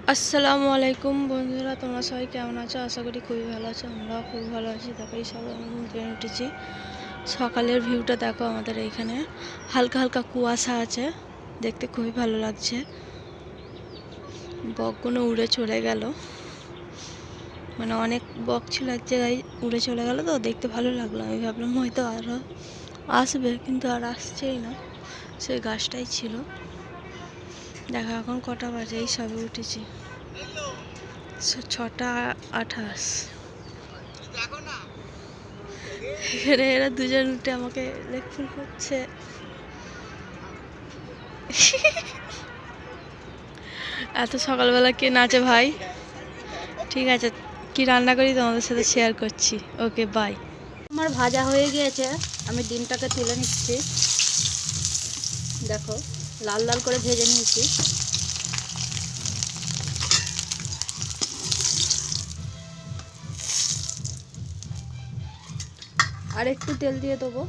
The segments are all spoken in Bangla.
আসসালামু আলাইকুম বন্ধুরা, তোমরা সবাই কেমন আছো? আশা করি খুবই ভালো আছো। আমরাও খুব ভালো আছি। দেখো এই সবাই আমি ঘুম থেকে উঠেছি। সকালের ভিউটা দেখো। আমাদের এইখানে হালকা হালকা কুয়াশা আছে, দেখতে খুবই ভালো লাগছে। বকগুলো উড়ে চলে গেল, মানে অনেক বক ছিল এক জায়গায়, উড়ে চলে গেল, তো দেখতে ভালো লাগলো। আমি ভাবলাম হয়তো আরও আসবে, কিন্তু আর আসছেই না, সেই গাছটাই ছিল। দেখো এখন কটা বাজে, এই সবে উঠেছি, 6টা 28। এখানে এরা দুজন উঠে আমাকে লেকফুল করছে। এত সকালবেলা কে নাচে ভাই? ঠিক আছে, কি রান্না করি তোমাদের সাথে শেয়ার করছি। Okay bye. আমার ভাজা হয়ে গিয়েছে, আমি ডিমটাকে তুলে নিচ্ছি। দেখো লাল লাল করে ভেজে নিয়েছি। আর একটু তেল দিয়ে দেবো।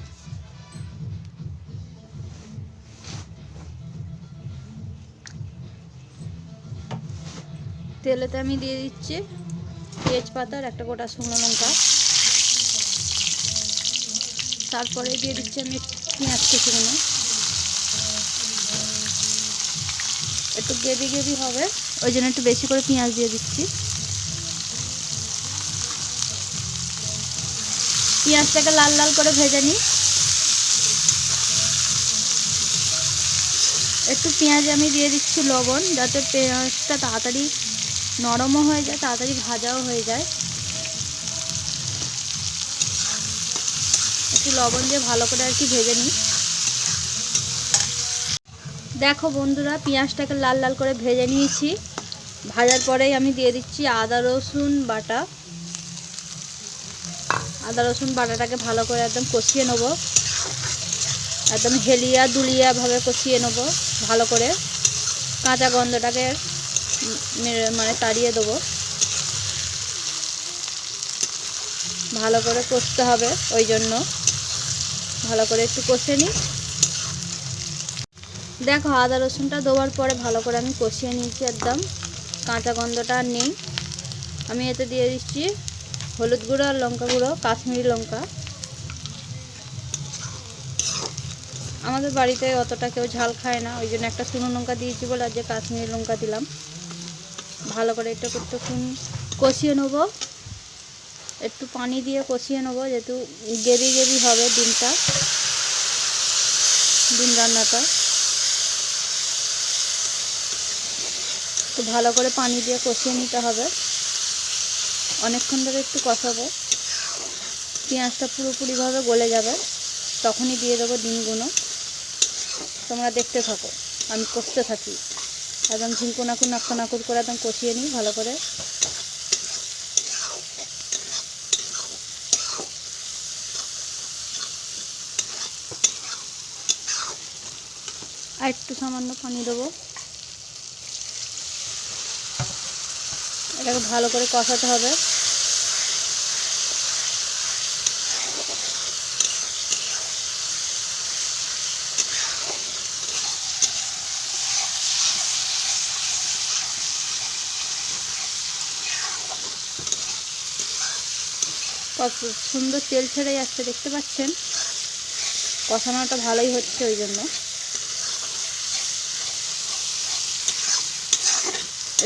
তেলেতে আমি দিয়ে দিচ্ছি তেজপাতা আর একটা গোটা শুকনো লঙ্কা। তারপরে দিয়ে দিচ্ছি আমি পেঁয়াজ কুচুনো। একটু গ্রেভি গ্রেভি হবে, ওই জন্য একটু বেশি করে পেঁয়াজ দিয়ে দিচ্ছি। পেঁয়াজটাকে লাল লাল করে ভেজে নিই। একটু পেঁয়াজে আমি দিয়ে দিচ্ছি লবণ, যাতে পেঁয়াজটা তাড়াতাড়ি নরমও হয়ে যায়, তাড়াতাড়ি ভাজাও হয়ে যায়। একটু লবণ দিয়ে ভালো করে আর কি ভেজে নিই। দেখো বন্ধুরা, পেঁয়াজটাকে লাল লাল করে ভেজে নিয়েছি। ভাজার পরেই আমি দিয়ে দিচ্ছি আদা রসুন বাটা। আদা রসুন বাটাটাকে ভালো করে একদম কষিয়ে নেবো, একদম হেলিয়া দুলিয়া ভাবে কষিয়ে নেবো ভালো করে। কাঁচা গন্ধটাকে মানে তাড়িয়ে দেবো। ভালো করে কষতে হবে, ওই জন্য ভালো করে একটু কষে নিই। দেখো আদা রসুনটা দেওয়ার পরে ভালো করে আমি কষিয়ে নিয়েছি, একদম কাঁচা গন্ধটা আর নেই। আমি এতে দিয়ে দিচ্ছি হলুদ গুঁড়ো আর লঙ্কা গুঁড়ো, কাশ্মীরি লঙ্কা। আমাদের বাড়িতে অতটা কেউ ঝাল খায় না, ওই জন্য একটা শুকনো লঙ্কা দিয়েছি বলে আজকে কাশ্মীরি লঙ্কা দিলাম। ভালো করে একটু কষিয়ে নেবো, একটু পানি দিয়ে কষিয়ে নেবো, যেহেতু গ্রেভি গ্রেভি হবে ডিম রান্নাটা। একটু ভালো করে পানি দিয়ে কষিয়ে নিতে হবে, অনেকক্ষণ ধরে একটু কষাবো। পেঁয়াজটা পুরোপুরিভাবে গলে যাবে, তখনই দিয়ে দেবো ডিমগুলো। তোমরা দেখতে থাকো, আমি কষতে থাকি। একদম ঝিঙ্কু নাকুর নাক্কা নাকুর করে একদম কষিয়ে নিই ভালো করে। আর একটু সামান্য পানি দেবো। এটাকে ভালো করে কষাতে হবে। কত সুন্দর তেল ছেড়ে যাচ্ছে, দেখতে পাচ্ছেন? কষানোটা ভালোই হচ্ছে, ওই জন্য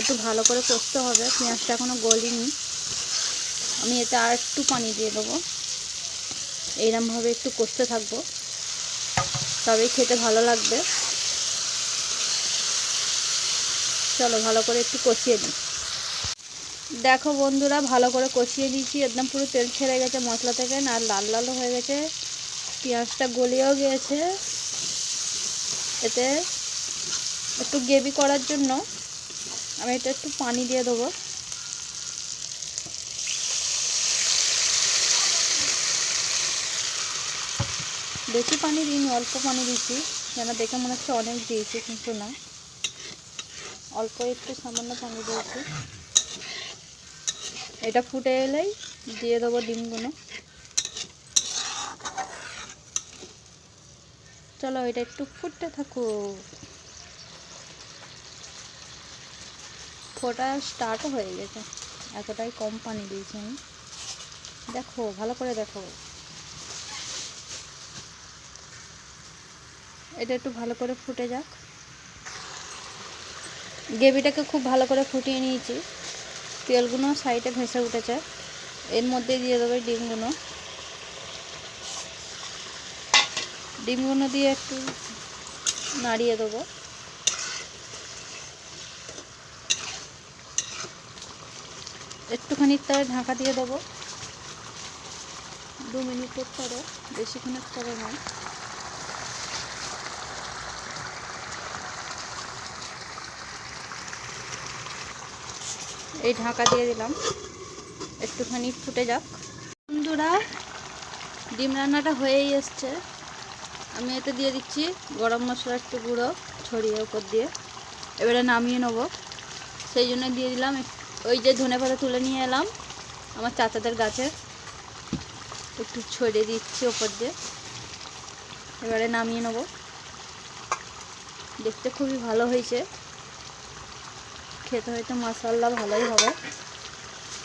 একটু ভালো করে কষতে হবে। পেঁয়াজটা এখনও গলিনি, আমি এতে আর একটু পানি দিয়ে দেবো। এইরকমভাবে একটু কষতে থাকবো, তবেই খেতে ভালো লাগবে। চলো ভালো করে একটু কষিয়ে দিই। দেখো বন্ধুরা, ভালো করে কষিয়ে দিয়েছি, একদম পুরো তেল ছেড়ে গেছে মশলা থেকে, আর লাল লালও হয়ে গেছে, পেঁয়াজটা গলিয়েও গিয়েছে। এতে একটু গ্রেভি করার জন্য আমি এটা একটু পানি দিয়ে দেবো। বেশি পানি দিইনি, অল্প পানি দিয়েছি, যেন দেখে মনে হচ্ছে অনেক দিয়েছি, কিন্তু না, অল্প একটু সামান্য পানি দিয়েছি। এটা ফুটে এলেই দিয়ে দেবো ডিমগুলো। চলো এটা একটু ফুটতে থাকুক। ফোটা স্টার্টও হয়ে গেছে, এতটাই কম পানি দিয়েছি আমি। দেখো, ভালো করে দেখো। এটা একটু ভালো করে ফুটে যাক। গ্রেভিটাকে খুব ভালো করে ফুটিয়ে নিয়েছি, তেলগুলো সাইডে ভেসে উঠেছে। এর মধ্যে দিয়ে দেবো ডিমগুলো। ডিমগুলো দিয়ে একটু নাড়িয়ে দেবো। একটুখানি তার ঢাকা দিয়ে দেবো 2 মিনিটের পরে, বেশিক্ষণের পরে নয়। এই ঢাকা দিয়ে দিলাম, একটুখানি ফুটে যাক। বন্ধুরা, ডিম রান্নাটা হয়েই এসছে। আমি এতে দিয়ে দিচ্ছি গরম মশলা একটু গুঁড়ো ছড়িয়ে উপর দিয়ে। এবারে নামিয়ে নেবো, সেই জন্য দিয়ে দিলাম ওই যে ধনেপাতা তুলে নিয়ে এলাম আমার চাচাদের গাছে, একটু ছড়িয়ে দিচ্ছি ওপর দিয়ে। এবারে নামিয়ে নেবো। দেখতে খুবই ভালো হয়েছে, খেতে হয়তো মাশাআল্লাহ ভালোই হবে।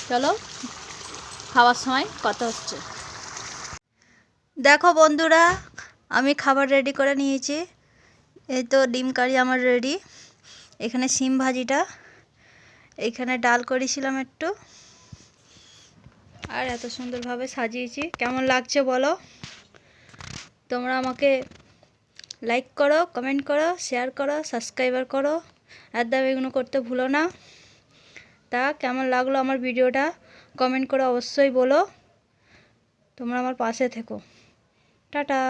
চলো, খাওয়ার সময় কথা হচ্ছে। দেখো বন্ধুরা, আমি খাবার রেডি করে নিয়েছি। এই তো ডিম কারি আমার রেডি। এখানে শিম ভাজিটা, এখানে ডাল করেছিলাম একটু, আর এত সুন্দরভাবে সাজিয়েছি। কেমন লাগছে বলো? তোমরা আমাকে লাইক করো, কমেন্ট করো, শেয়ার করো, সাবস্ক্রাইবার করো, আর এগুলো করতে ভুলো না। তা কেমন লাগলো আমার ভিডিওটা কমেন্ট করে অবশ্যই বলো। তোমরা আমার পাশে থেকো। টাটা।